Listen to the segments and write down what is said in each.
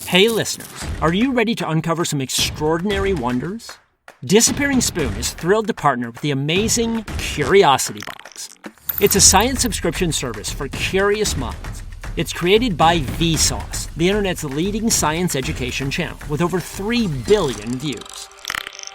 Hey listeners, are you ready to uncover some extraordinary wonders? Disappearing Spoon is thrilled to partner with the amazing Curiosity Box. It's a science subscription service for curious minds. It's created by Vsauce, the internet's leading science education channel, with over 3 billion views.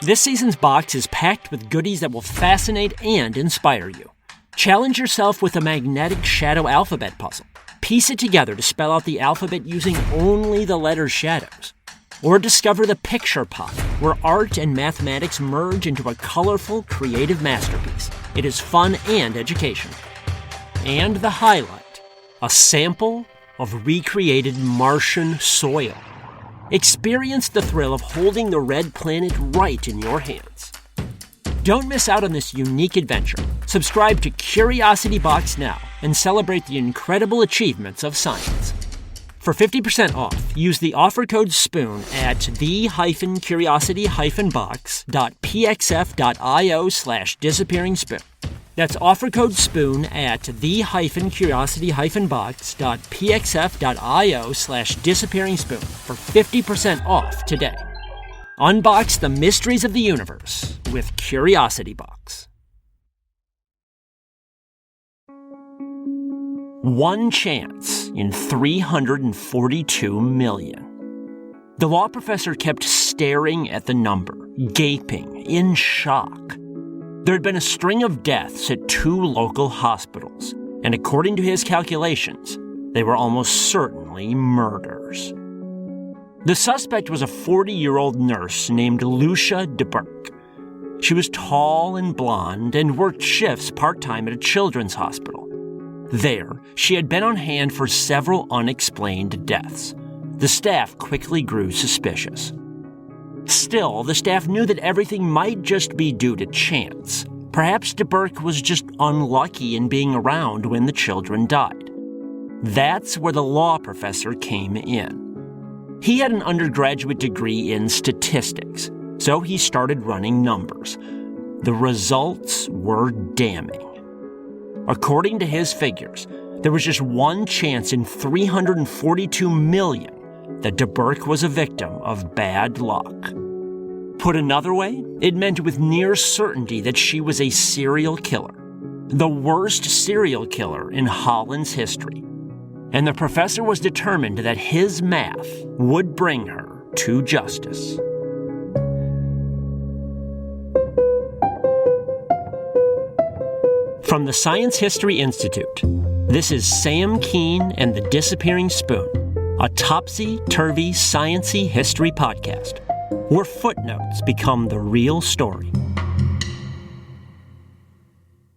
This season's box is packed with goodies that will fascinate and inspire you. Challenge yourself with a magnetic shadow alphabet puzzle. Piece it together to spell out the alphabet using only the letter shadows. Or discover the picture pot, where art and mathematics merge into a colorful, creative masterpiece. It is fun and educational. And the highlight, a sample of recreated Martian soil. Experience the thrill of holding the red planet right in your hands. Don't miss out on this unique adventure. Subscribe to Curiosity Box now and celebrate the incredible achievements of science. For 50% off, use the offer code SPOON at the-curiosity-box.pxf.io/disappearingspoon. That's offer code SPOON at the-curiosity-box.pxf.io/disappearingspoon for 50% off today. Unbox the mysteries of the universe with Curiosity Box. One chance in 342 million. The law professor kept staring at the number, gaping, in shock. There had been a string of deaths at 2 local hospitals, and according to his calculations, they were almost certainly murders. The suspect was a 40-year-old nurse named Lucia de Berk. She was tall and blonde and worked shifts part-time at a children's hospital. There, she had been on hand for several unexplained deaths. The staff quickly grew suspicious. Still, the staff knew that everything might just be due to chance. Perhaps de Berk was just unlucky in being around when the children died. That's where the law professor came in. He had an undergraduate degree in statistics, so he started running numbers. The results were damning. According to his figures, there was just one chance in 342 million that de Berk was a victim of bad luck. Put another way, it meant with near certainty that she was a serial killer, the worst serial killer in Holland's history. And the professor was determined that his math would bring her to justice. From the Science History Institute, this is Sam Keane and the Disappearing Spoon, a topsy-turvy, science-y history podcast, where footnotes become the real story.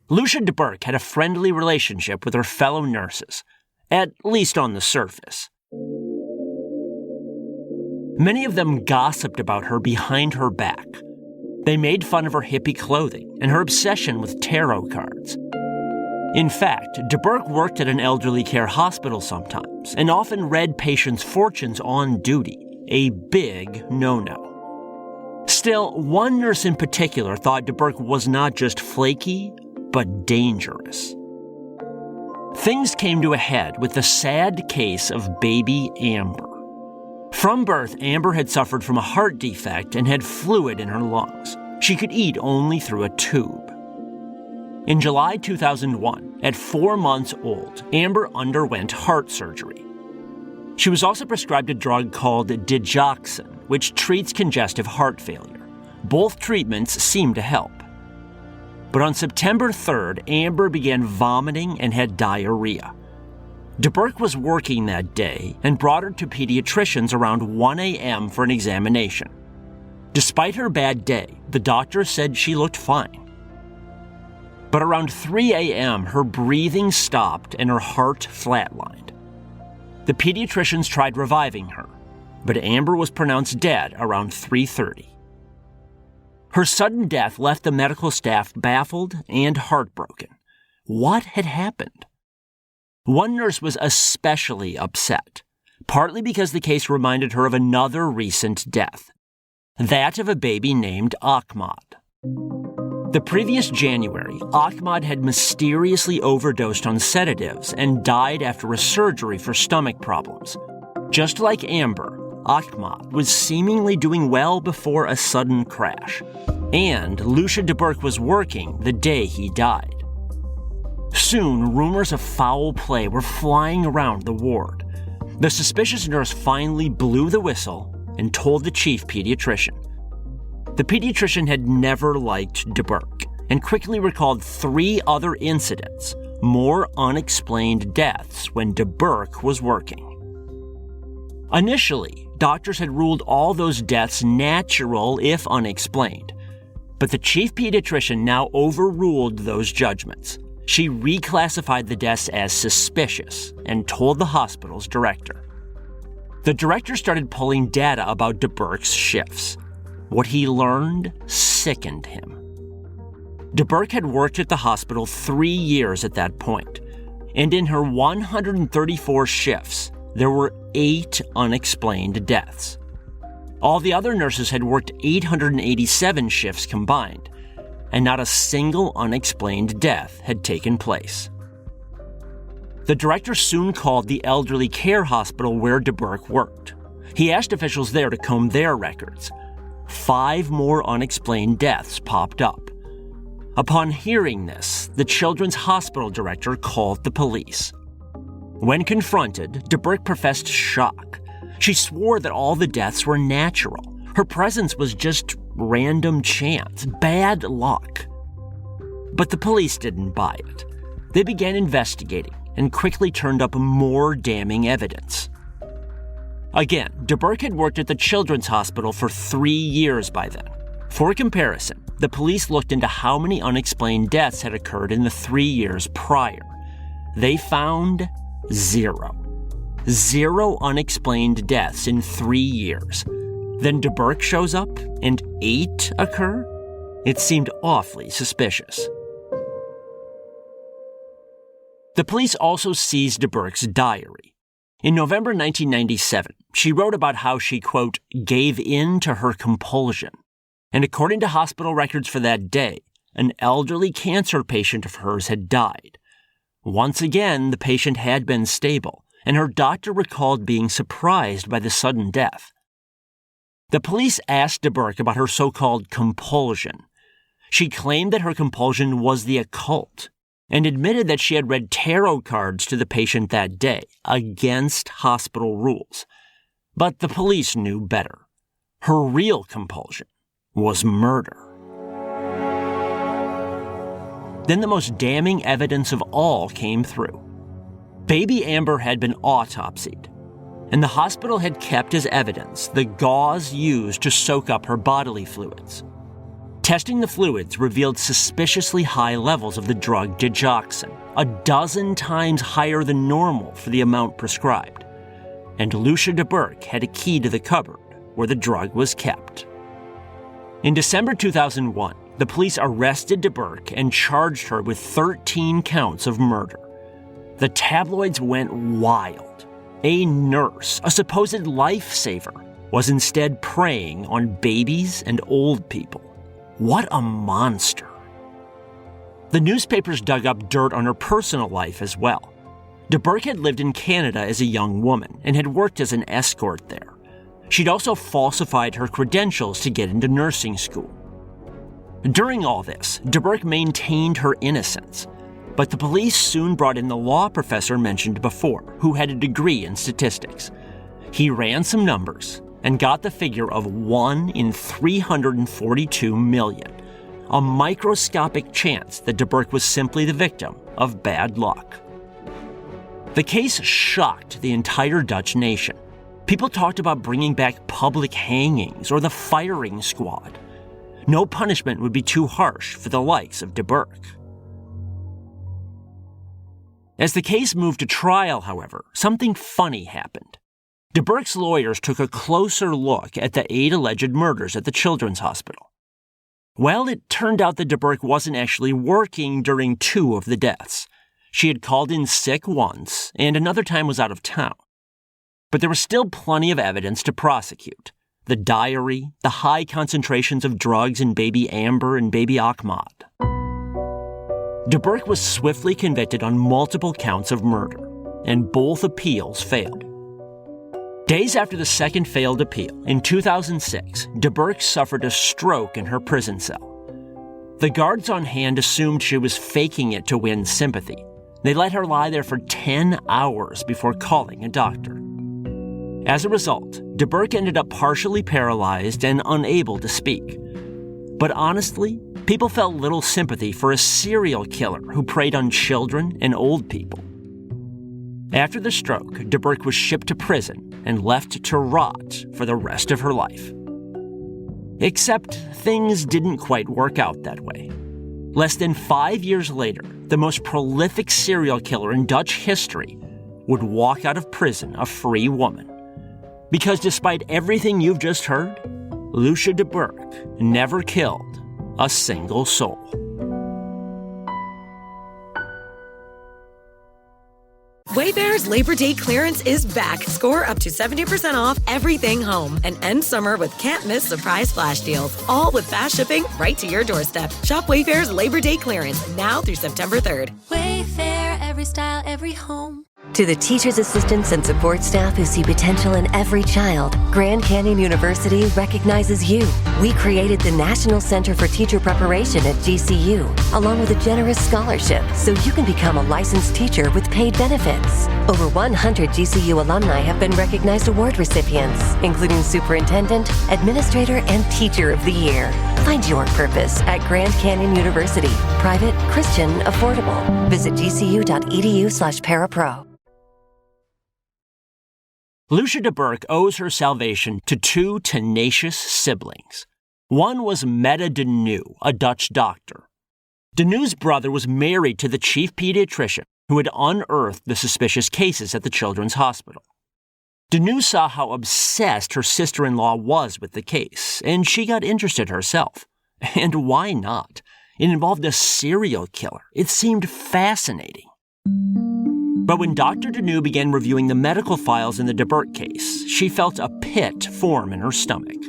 Lucia de Berk had a friendly relationship with her fellow nurses, at least on the surface. Many of them gossiped about her behind her back. They made fun of her hippie clothing and her obsession with tarot cards. In fact, de Berk worked at an elderly care hospital sometimes and often read patients' fortunes on duty, a big no-no. Still, one nurse in particular thought de Berk was not just flaky, but dangerous. Things came to a head with the sad case of baby Amber. From birth, Amber had suffered from a heart defect and had fluid in her lungs. She could eat only through a tube. In July 2001, at 4 months old, Amber underwent heart surgery. She was also prescribed a drug called digoxin, which treats congestive heart failure. Both treatments seemed to help. But on September 3rd, Amber began vomiting and had diarrhea. De Berk was working that day and brought her to pediatricians around 1 a.m. for an examination. Despite her bad day, the doctor said she looked fine. But around 3 a.m., her breathing stopped and her heart flatlined. The pediatricians tried reviving her, but Amber was pronounced dead around 3:30. Her sudden death left the medical staff baffled and heartbroken. What had happened? One nurse was especially upset, partly because the case reminded her of another recent death, that of a baby named Ahmad. The previous January, Ahmad had mysteriously overdosed on sedatives and died after a surgery for stomach problems. Just like Amber, Ahmad was seemingly doing well before a sudden crash, and Lucia de Berk was working the day he died. Soon, rumors of foul play were flying around the ward. The suspicious nurse finally blew the whistle and told the chief pediatrician. The pediatrician had never liked de Berk and quickly recalled 3 other incidents, more unexplained deaths when de Berk was working. Initially, doctors had ruled all those deaths natural if unexplained, but the chief pediatrician now overruled those judgments. She reclassified the deaths as suspicious and told the hospital's director. The director started pulling data about de Berk's shifts. What he learned sickened him. De Berk had worked at the hospital 3 years at that point, and in her 134 shifts, there were 8 unexplained deaths. All the other nurses had worked 887 shifts combined, and not a single unexplained death had taken place. The director soon called the elderly care hospital where de Berk worked. He asked officials there to comb their records. 5 more unexplained deaths popped up. Upon hearing this, the children's hospital director called the police. When confronted, de Berk professed shock. She swore that all the deaths were natural. Her presence was just random chance, bad luck. But the police didn't buy it. They began investigating and quickly turned up more damning evidence. Again, de Berk had worked at the children's hospital for 3 years by then. For comparison, the police looked into how many unexplained deaths had occurred in the 3 years prior. They found 0. 0 unexplained deaths in 3 years. Then de Berk shows up and 8 occur? It seemed awfully suspicious. The police also seized de Berk's diary. In November 1997, she wrote about how she, quote, gave in to her compulsion. And according to hospital records for that day, an elderly cancer patient of hers had died. Once again, the patient had been stable, and her doctor recalled being surprised by the sudden death. The police asked de Berk about her so-called compulsion. She claimed that her compulsion was the occult, and admitted that she had read tarot cards to the patient that day, against hospital rules. But the police knew better. Her real compulsion was murder. Then the most damning evidence of all came through. Baby Amber had been autopsied, and the hospital had kept as evidence the gauze used to soak up her bodily fluids. Testing the fluids revealed suspiciously high levels of the drug digoxin, 12 times higher than normal for the amount prescribed. And Lucia de Berk had a key to the cupboard where the drug was kept. In December 2001, the police arrested de Berk and charged her with 13 counts of murder. The tabloids went wild. A nurse, a supposed lifesaver, was instead preying on babies and old people. What a monster. The newspapers dug up dirt on her personal life as well. De Berk had lived in Canada as a young woman and had worked as an escort there. She'd also falsified her credentials to get into nursing school. During all this, de Berk maintained her innocence, but the police soon brought in the law professor mentioned before, who had a degree in statistics. He ran some numbers and got the figure of 1 in 342 million, a microscopic chance that de Berk was simply the victim of bad luck. The case shocked the entire Dutch nation. People talked about bringing back public hangings or the firing squad. No punishment would be too harsh for the likes of de Berk. As the case moved to trial, however, something funny happened. De Berk's lawyers took a closer look at the 8 alleged murders at the children's hospital. Well, it turned out that de Berk wasn't actually working during 2 of the deaths. She had called in sick once, and another time was out of town. But there was still plenty of evidence to prosecute. The diary, the high concentrations of drugs in baby Amber and baby Ahmad. De Berk was swiftly convicted on multiple counts of murder, and both appeals failed. Days after the second failed appeal, in 2006, de Berk suffered a stroke in her prison cell. The guards on hand assumed she was faking it to win sympathy. They let her lie there for 10 hours before calling a doctor. As a result, de Berk ended up partially paralyzed and unable to speak. But honestly, people felt little sympathy for a serial killer who preyed on children and old people. After the stroke, de Berk was shipped to prison and left to rot for the rest of her life. Except things didn't quite work out that way. Less than 5 years later, the most prolific serial killer in Dutch history would walk out of prison a free woman. Because despite everything you've just heard, Lucia de Berk never killed a single soul. Wayfair's Labor Day clearance is back. Score up to 70% off everything home and end summer with can't-miss surprise flash deals, all with fast shipping right to your doorstep. Shop Wayfair's Labor Day clearance now through September 3rd. Wayfair, every style, every home. To the teachers, assistants, and support staff who see potential in every child, Grand Canyon University recognizes you. We created the National Center for Teacher Preparation at GCU, along with a generous scholarship, so you can become a licensed teacher with paid benefits. Over 100 GCU alumni have been recognized award recipients, including Superintendent, Administrator, and Teacher of the Year. Find your purpose at Grand Canyon University. Private, Christian, affordable. Visit gcu.edu/parapro. Lucia de Berk owes her salvation to two tenacious siblings. One was Mette de New, a Dutch doctor. De New's brother was married to the chief pediatrician who had unearthed the suspicious cases at the children's hospital. De New saw how obsessed her sister-in-law was with the case, and she got interested herself. And why not? It involved a serial killer. It seemed fascinating. But when Dr. de New began reviewing the medical files in the de Berk case, she felt a pit form in her stomach.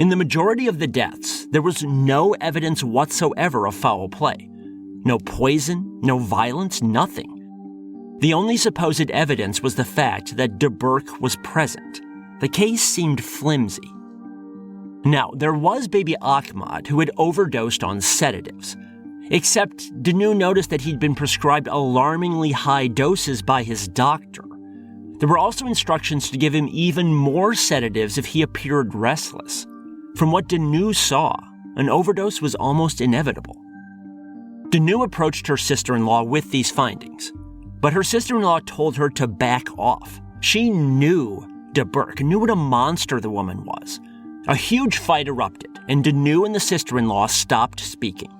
In the majority of the deaths, there was no evidence whatsoever of foul play. No poison, no violence, nothing. The only supposed evidence was the fact that de Berk was present. The case seemed flimsy. Now, there was baby Ahmad who had overdosed on sedatives. Except de New noticed that he'd been prescribed alarmingly high doses by his doctor. There were also instructions to give him even more sedatives if he appeared restless. From what de New saw, an overdose was almost inevitable. De New approached her sister-in-law with these findings, but her sister-in-law told her to back off. She knew de Berk, knew what a monster the woman was. A huge fight erupted, and de New and the sister-in-law stopped speaking.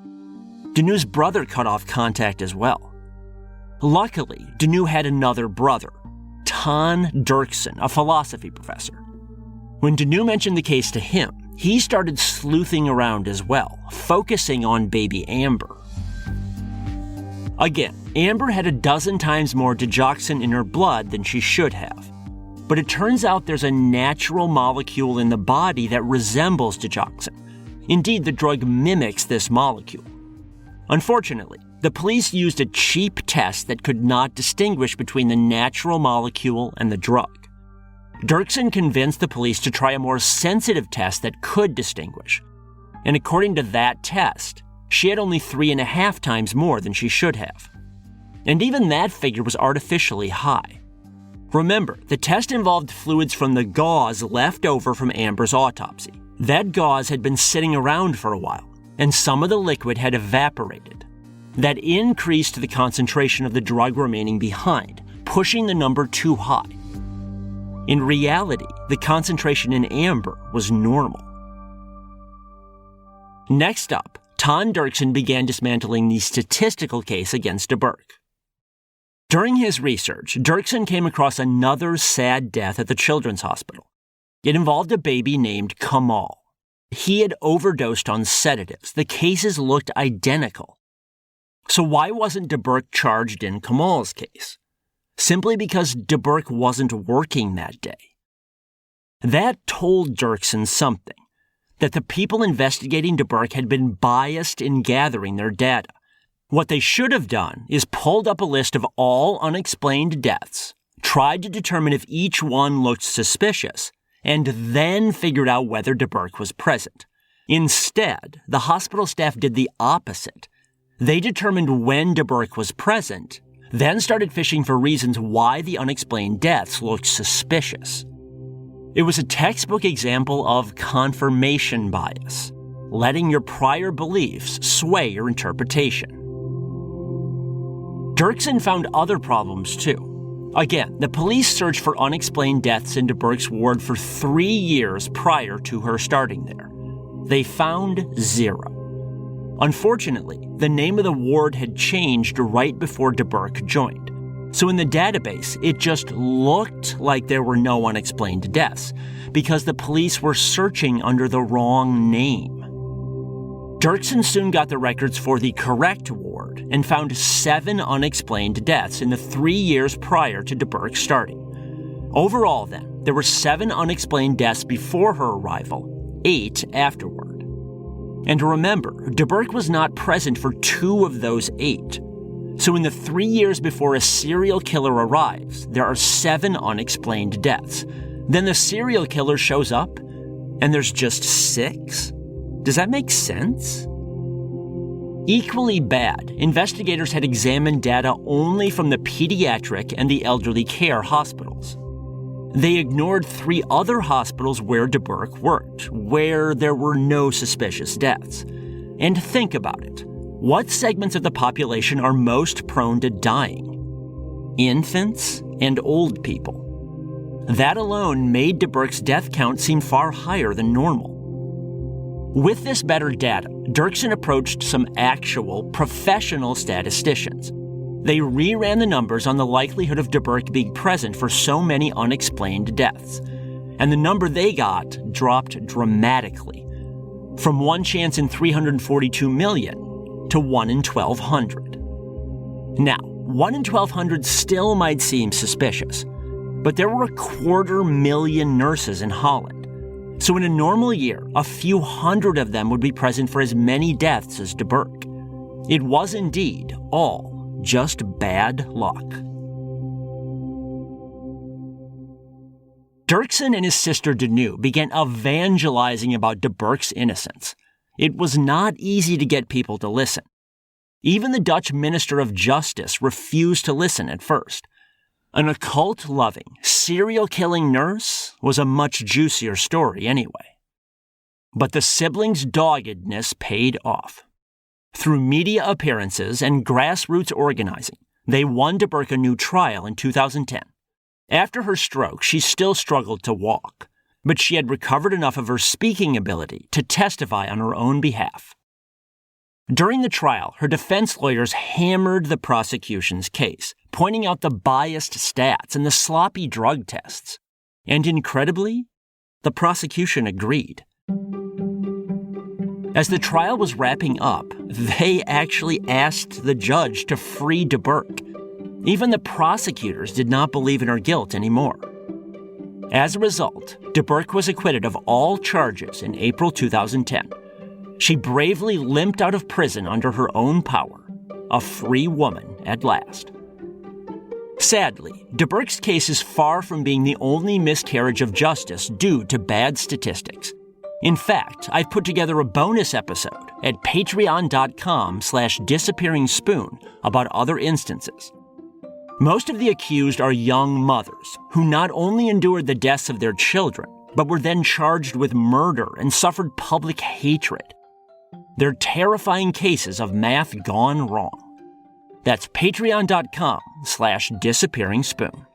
De New's brother cut off contact as well. Luckily, de New had another brother, Ton Dirksen, a philosophy professor. When de New mentioned the case to him, he started sleuthing around as well, focusing on baby Amber. Again, Amber had a dozen times more digoxin in her blood than she should have. But it turns out there's a natural molecule in the body that resembles digoxin. Indeed, the drug mimics this molecule. Unfortunately, the police used a cheap test that could not distinguish between the natural molecule and the drug. Dirksen convinced the police to try a more sensitive test that could distinguish. And according to that test, she had only 3.5 times more than she should have. And even that figure was artificially high. Remember, the test involved fluids from the gauze left over from Amber's autopsy. That gauze had been sitting around for a while, and some of the liquid had evaporated. That increased the concentration of the drug remaining behind, pushing the number too high. In reality, the concentration in Amber was normal. Next up, Ton Dirksen began dismantling the statistical case against de Berk. During his research, Dirksen came across another sad death at the children's hospital. It involved a baby named Kamal. He had overdosed on sedatives. The cases looked identical. So why wasn't de Berk charged in Kamal's case? Simply because de Berk wasn't working that day. That told Dirksen something, that the people investigating de Berk had been biased in gathering their data. What they should have done is pulled up a list of all unexplained deaths, tried to determine if each one looked suspicious, and then figured out whether de Berk was present. Instead, the hospital staff did the opposite. They determined when de Berk was present, then started fishing for reasons why the unexplained deaths looked suspicious. It was a textbook example of confirmation bias, letting your prior beliefs sway your interpretation. Dirksen found other problems too. Again, the police searched for unexplained deaths in de Berk's ward for 3 years prior to her starting there. They found 0. Unfortunately, the name of the ward had changed right before de Berk joined. So in the database, it just looked like there were no unexplained deaths because the police were searching under the wrong name. Dirksen soon got the records for the correct ward and found 7 unexplained deaths in the 3 years prior to de Berk starting. Overall, then, there were 7 unexplained deaths before her arrival, 8 afterward. And remember, de Berk was not present for 2 of those 8. So in the 3 years before a serial killer arrives, there are 7 unexplained deaths. Then the serial killer shows up, and there's just 6? Does that make sense? Equally bad, investigators had examined data only from the pediatric and the elderly care hospitals. They ignored 3 other hospitals where de Berk worked, where there were no suspicious deaths. And think about it. What segments of the population are most prone to dying? Infants and old people. That alone made de Berk's death count seem far higher than normal. With this better data, Dirksen approached some actual, professional statisticians. They reran the numbers on the likelihood of de Berk being present for so many unexplained deaths, and the number they got dropped dramatically, from 1 chance in 342 million to 1 in 1,200. Now, 1 in 1,200 still might seem suspicious, but there were 250,000 nurses in Holland. So in a normal year, a few hundred of them would be present for as many deaths as de Berk. It was indeed all just bad luck. Dirksen and his sister Danu began evangelizing about de Berk's innocence. It was not easy to get people to listen. Even the Dutch Minister of Justice refused to listen at first. An occult-loving, serial-killing nurse was a much juicier story anyway. But the siblings' doggedness paid off. Through media appearances and grassroots organizing, they won de Berk a new trial in 2010. After her stroke, she still struggled to walk, but she had recovered enough of her speaking ability to testify on her own behalf. During the trial, her defense lawyers hammered the prosecution's case, pointing out the biased stats and the sloppy drug tests. And incredibly, the prosecution agreed. As the trial was wrapping up, they actually asked the judge to free de Berk. Even the prosecutors did not believe in her guilt anymore. As a result, de Berk was acquitted of all charges in April 2010. She bravely limped out of prison under her own power, a free woman at last. Sadly, de Berk's case is far from being the only miscarriage of justice due to bad statistics. In fact, I've put together a bonus episode at patreon.com/disappearingspoon about other instances. Most of the accused are young mothers who not only endured the deaths of their children, but were then charged with murder and suffered public hatred. They're terrifying cases of math gone wrong. That's patreon.com/disappearingspoon.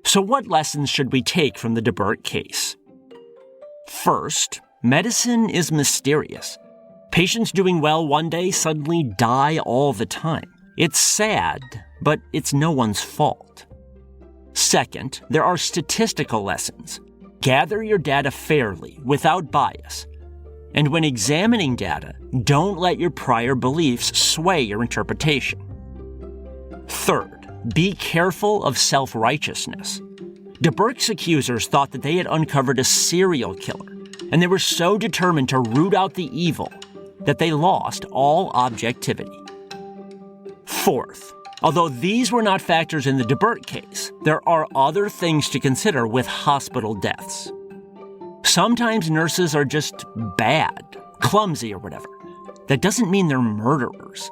So what lessons should we take from the de Berk case? First, medicine is mysterious. Patients doing well one day suddenly die all the time. It's sad, but it's no one's fault. Second, there are statistical lessons. Gather your data fairly, without bias. And when examining data, don't let your prior beliefs sway your interpretation. Third, be careful of self-righteousness. De Berk's accusers thought that they had uncovered a serial killer, and they were so determined to root out the evil that they lost all objectivity. Fourth, Although these were not factors in the de Berk case, there are other things to consider with hospital deaths. Sometimes nurses are just bad, clumsy or whatever. That doesn't mean they're murderers.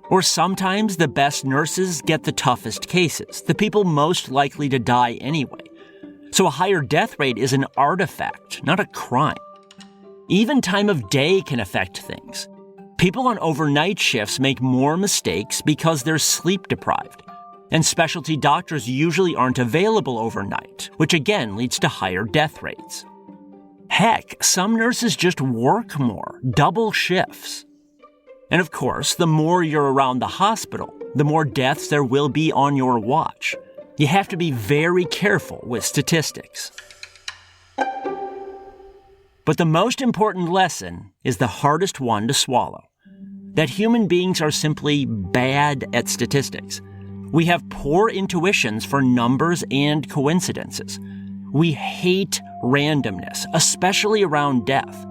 Or sometimes the best nurses get the toughest cases, the people most likely to die anyway. So a higher death rate is an artifact, not a crime. Even time of day can affect things. People on overnight shifts make more mistakes because they're sleep deprived. And specialty doctors usually aren't available overnight, which again leads to higher death rates. Heck, some nurses just work more, double shifts. And of course, the more you're around the hospital, the more deaths there will be on your watch. You have to be very careful with statistics. But the most important lesson is the hardest one to swallow. That human beings are simply bad at statistics. We have poor intuitions for numbers and coincidences. We hate randomness, especially around death.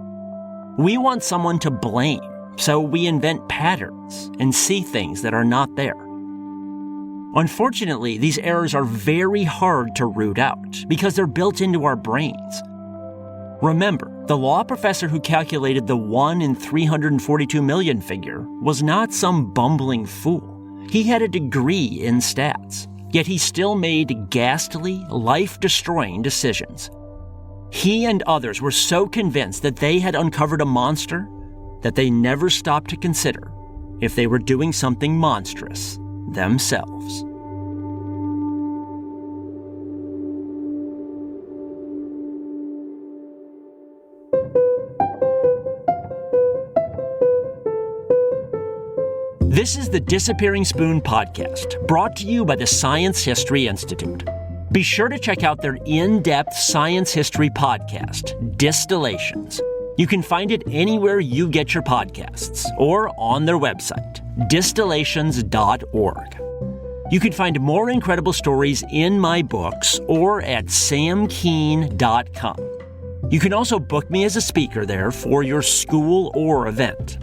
We want someone to blame, so we invent patterns and see things that are not there. Unfortunately, these errors are very hard to root out because they're built into our brains. Remember, the law professor who calculated the 1 in 342 million figure was not some bumbling fool. He had a degree in stats, yet he still made ghastly, life-destroying decisions. He and others were so convinced that they had uncovered a monster that they never stopped to consider if they were doing something monstrous themselves. This is the Disappearing Spoon podcast, brought to you by the Science History Institute. Be sure to check out their in-depth science history podcast, Distillations. You can find it anywhere you get your podcasts, or on their website, distillations.org. You can find more incredible stories in my books or at samkeen.com. You can also book me as a speaker there for your school or event.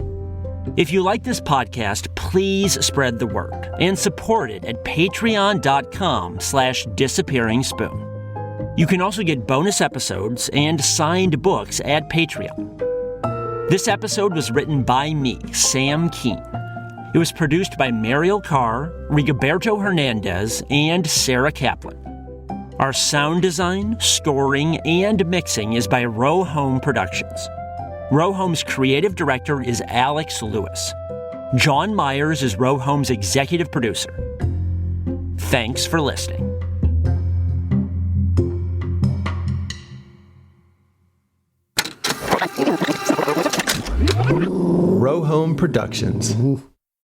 If you like this podcast, please spread the word and support it at patreon.com/disappearingspoon. You can also get bonus episodes and signed books at Patreon. This episode was written by me, Sam Keen. It was produced by Mariel Carr, Rigoberto Hernandez, and Sarah Kaplan. Our sound design, scoring, and mixing is by Row Home Productions. Row Home's creative director is Alex Lewis. John Myers is Row Home's executive producer. Thanks for listening. Row Home Productions.